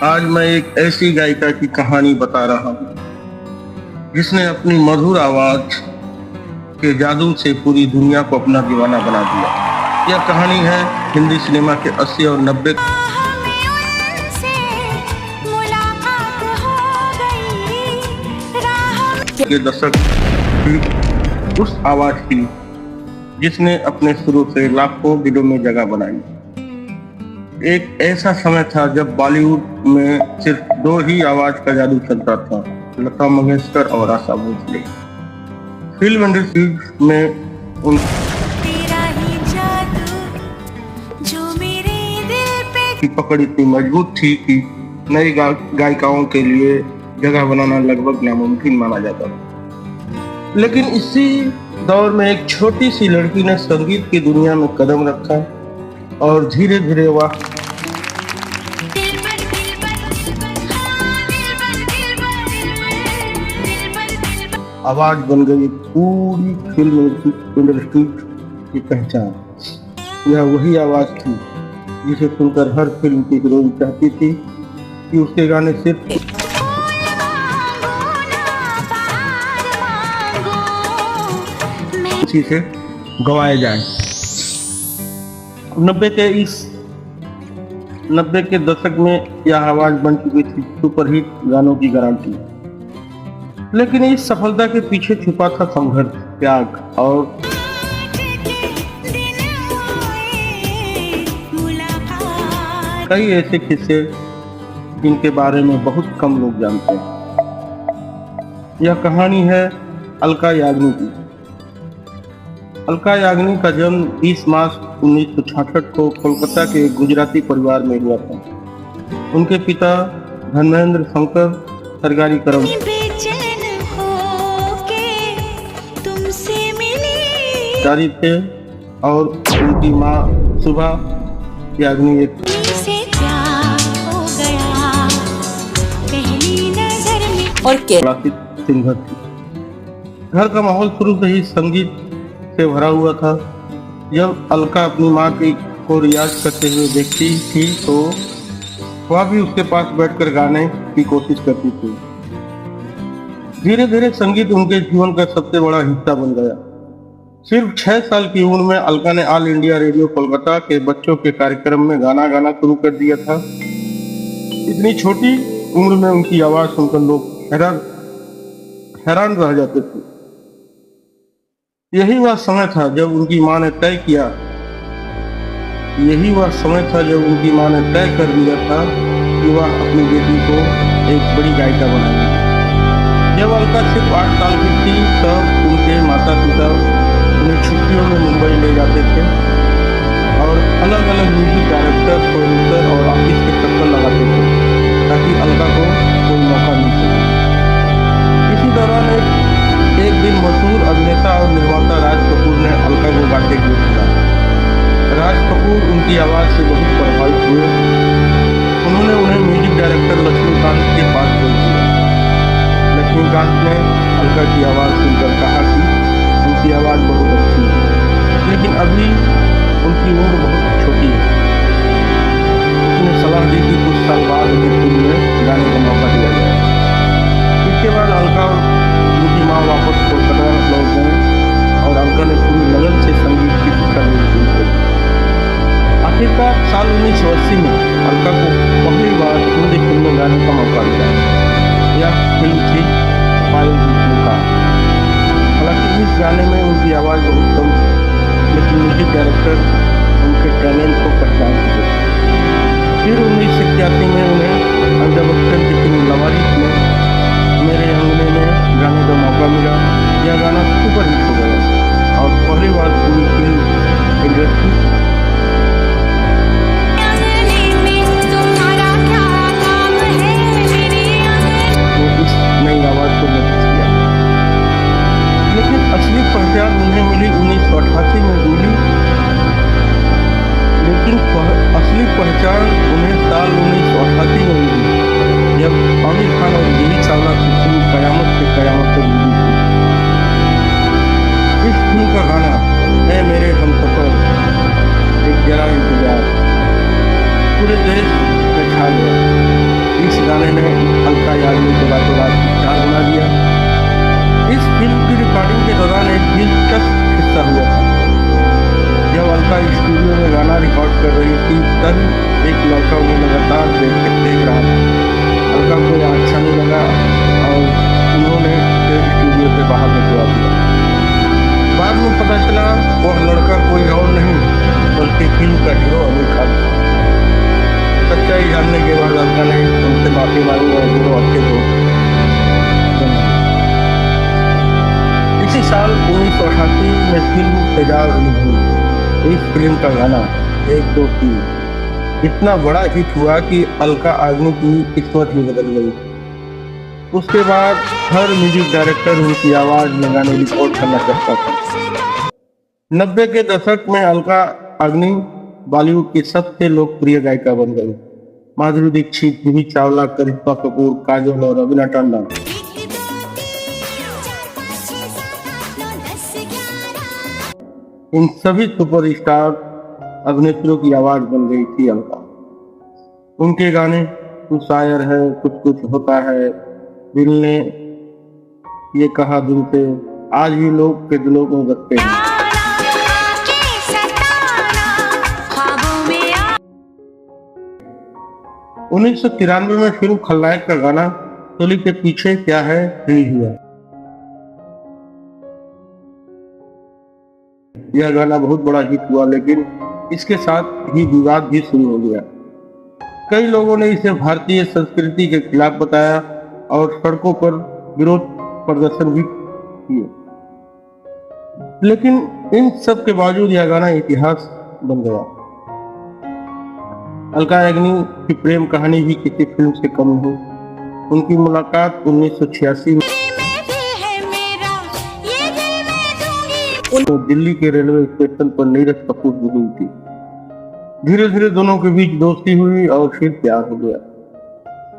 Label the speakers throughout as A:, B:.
A: आज मैं एक ऐसी गायिका की कहानी बता रहा हूँ जिसने अपनी मधुर आवाज के जादू से पूरी दुनिया को अपना दीवाना बना दिया। यह कहानी है हिंदी सिनेमा के 80 और 90 के दशक की उस आवाज की जिसने अपने शुरू से लाखों दिलों में जगह बनाई। एक ऐसा समय था जब बॉलीवुड में सिर्फ दो ही आवाज का जादू चलता था, लता मंगेशकर और आशा भोसले। फिल्म इंडस्ट्री में उनकी पकड़ इतनी मजबूत थी कि नई गायिकाओं के लिए जगह बनाना लगभग नामुमकिन माना जाता था। लेकिन इसी दौर में एक छोटी सी लड़की ने संगीत की दुनिया में कदम रखा और धीरे धीरे वह आवाज बन गई पूरी फिल्म इंडस्ट्री की पहचान। यह वही आवाज थी जिसे सुनकर हर फिल्म की हीरोइन चाहती थी कि उसके गाने सिर्फ इसी से गवाए जाएं। 90 के दशक में यह आवाज बन चुकी थी सुपरहिट गानों की गारंटी। लेकिन इस सफलता के पीछे छुपा था संघर्ष, त्याग और कई ऐसे किस्से जिनके बारे में बहुत कम लोग जानते हैं। यह कहानी है अलका याग्निक की। अलका याग्निक का जन्म 20 मार्च 1966 को कोलकाता के गुजराती परिवार में हुआ था। उनके पिता धर्मेंद्र शंकर सरकारी कर्मचारी थे और उनकी मां सुभा याग्निक सिंगर थी। घर का माहौल शुरू से ही संगीत से भरा हुआ था। जब अलका अपनी माँ को रियाज करते हुए देखती थी तो वह भी उसके पास बैठकर गाने की कोशिश करती थी। धीरे धीरे संगीत उनके जीवन का सबसे बड़ा हिस्सा बन गया। सिर्फ 6 साल की उम्र में अलका ने ऑल इंडिया रेडियो कोलकाता के बच्चों के कार्यक्रम में गाना गाना शुरू कर दिया था। इतनी छोटी उम्र में उनकी आवाज सुनकर लोग हैरान रह जाते थे। यही वह समय था जब उनकी मां ने तय कर दिया था कि वह अपनी बेटी को एक बड़ी गायिका बनाएगी। जब अलका सिर्फ 8 साल की थी तब उनके माता पिता उन्हें छुट्टियों में मुंबई ले जाते थे और अलग अलग म्यूजिक डायरेक्टर, प्रोड्यूसर और आर्टिस्ट के चक्कर लगाते थे ताकि अलका को कोई मौका मिल सके। इसी दौरान एक दिन मशहूर अभिनेता और निर्माता राज कपूर ने अलका को गाते हुए सुना। राज कपूर उनकी आवाज से बहुत प्रभावित हुए। उन्होंने उन्हें म्यूजिक डायरेक्टर लक्ष्मीकांत के पास भेज दिया। लक्ष्मीकांत ने अलका की आवाज सुनकर कहा कि उनकी आवाज बहुत अच्छी है, लेकिन अभी उनकी उम्र बहुत छोटी है। उसने सलाह दी कि कुछ साल बाद उन्हें फिल्म में गाने का मौका दिया जाए। इसके बाद अलका उनकी माँ वापस कोलकाता लौट गए और अलका ने पूरी लगन से संगीत की शिक्षा लेनी शुरू की। आखिरकार साल 1980 में अलका को पहली बार हिंदी फिल्म में गाने का मौका मिला। यह फिल्म थी पायल जीतने का। हालांकि इस गाने में उनकी आवाज़ बहुत कम थी, लेकिन म्यूजिक डायरेक्टर उनके टैलेंट को पहचान चुके थे। फिर 1981 में उन्हें अमिताभ बच्चन की फिल्म लवारिस में मेरे अंगने में गाने का मौका मिला। यह गाना सुपर हिट हो गया और पहली बार पूरी फिल्म इंडस्ट्री इस नई आवाज को नोटिस किया। लेकिन असली पहचान उन्हें मिली 1988 में मिली। लेकिन असली पहचान उन्हें साल 1988 में मिली जब आमिर खान और जूही चावला की फिल्म कयामत से रिलीज हुई। इस फिल्म का गाना है मेरे हमसफर एक जरा इंतजार पूरे देश में छा गया। इस गाने ने अलका याग्निक को रातों रात स्टार बना दिया। इस फिल्म की रिकॉर्डिंग के दौरान एक दिलचस्प किस्सा हुआ था। जब अलका स्टूडियो में गाना रिकॉर्ड कर रही थी तभी एक लड़का उन्हें लगातार देख रहा था। अलका को यह अच्छा नहीं लगा और उन्होंने स्टूडियो से बाहर निकलवा दिया। बाद में पता चला वह लड़का कोई और नहीं बल्कि फिल्म का हीरो आमिर खान था। सच्चाई जानने के बाद अलका ने उनसे माफी मांगी और दोनों अच्छे दोस्त बने। इसी साल 1988 में फिल्म तेजाब रिलीज हुई। इस फिल्म का गाना 1 2 3 इतना बड़ा हिट हुआ कि अलका याग्निक की किस्मत ही बदल गई। उसके बाद हर म्यूजिक डायरेक्टर उनकी आवाज में गाने रिकॉर्ड करना चाहता था। 90 के दशक में अलका याग्निक बॉलीवुड की सबसे लोकप्रिय गायिका बन गई। माधुरी दीक्षित, जूही चावला, करिश्मा कपूर, काजोल और रवीना टंडन इन सभी सुपरस्टार अभिनेत्रियों की आवाज बन गई थी अलका। उनके गाने तू शायर है, कुछ कुछ होता है, दिल ने ये कहा दिल से आज भी लोग के दिलों में बसते हैं। 1993 में फिल्म खलनायक का गाना टोली के पीछे क्या है रिलीज हुआ। यह गाना बहुत बड़ा हिट हुआ, लेकिन इसके साथ ही विवाद भी शुरू हो गया। कई लोगों ने इसे भारतीय संस्कृति के खिलाफ बताया और सड़कों पर विरोध प्रदर्शन भी किए। लेकिन इन सब के बावजूद यह गाना इतिहास बन गया। अलका याग्निक की प्रेम कहानी भी किसी फिल्म से कम नहीं। उनकी मुलाकात 1986 में दिल्ली के रेलवे स्टेशन पर नीरज कपूर से हुई थी। धीरे धीरे दोनों के बीच दोस्ती हुई और फिर प्यार हो गया।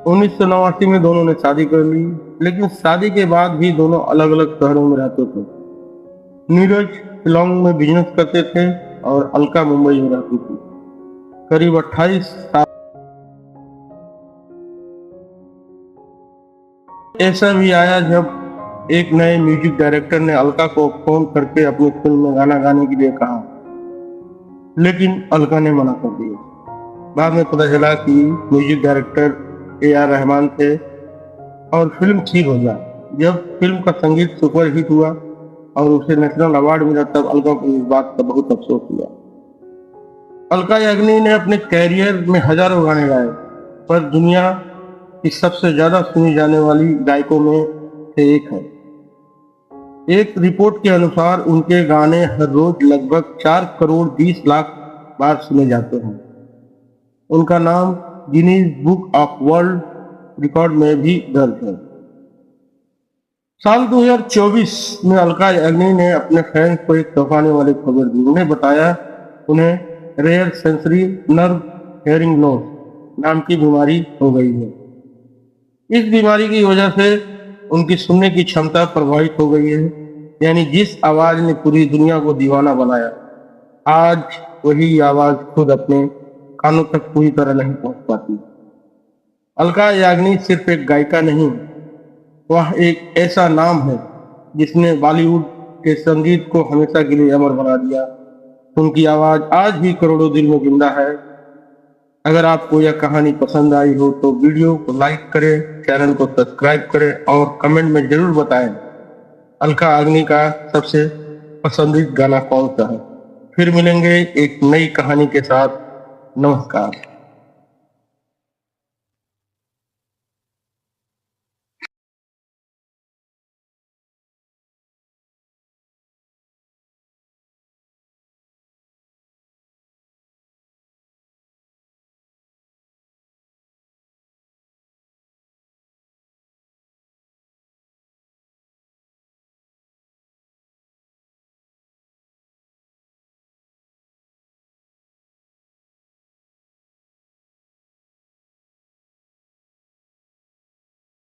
A: 1989 में दोनों ने शादी कर ली, लेकिन शादी के बाद भी दोनों अलग अलग शहरों में रहते थे। नीरज शिलोंग में बिजनेस करते थे और अलका मुंबई में रहती थी। करीब 28 साल ऐसा भी आया जब एक नए म्यूजिक डायरेक्टर ने अलका को फोन करके अपनी फिल्म में गाना गाने के लिए कहा, लेकिन अलका ने मना कर दिया। बाद में पता चला कि म्यूजिक डायरेक्टर AR रहमान थे और फिल्म ठीक हो गया। जब फिल्म का संगीत सुपर हिट हुआ और उसे नेशनल अवार्ड मिला तब अलका को इस बात का बहुत अफसोस हुआ। अलका याग्निक ने अपने कैरियर में हजारों गाने गाए, पर दुनिया की सबसे ज्यादा सुनी जाने वाली गायकों में से एक है। एक रिपोर्ट के अनुसार उनके गाने हर रोज लगभग 4 करोड़ 20 लाख बार सुने जाते हैं। उनका नाम Guinness book of world record में भी दर्ज है। साल 2024 में अलका याग्निक ने अपने फैंस को एक चौंकाने वाली खबर दी। उन्हें बताया उन्हें rare sensory nerve hearing loss नाम की बीमारी हो गई है। इस बीमारी की वजह से उनकी सुनने की क्षमता प्रभावित हो गई है। यानी जिस आवाज ने पूरी दुनिया को दीवाना बनाया, आज वही आवाज खुद अपने कानों तक पूरी तरह नहीं पहुंच पाती। अलका याग्निक सिर्फ एक गायिका नहीं, वह एक ऐसा नाम है जिसने बॉलीवुड के संगीत को हमेशा के लिए अमर बना दिया। उनकी आवाज आज भी करोड़ों दिल में जिंदा है। अगर आपको यह कहानी पसंद आई हो तो वीडियो को लाइक करें, चैनल को सब्सक्राइब करें और कमेंट में जरूर बताएं अलका याग्निक का सबसे पसंदीदा गाना कौन सा है। फिर मिलेंगे एक नई कहानी के साथ। नमस्कार।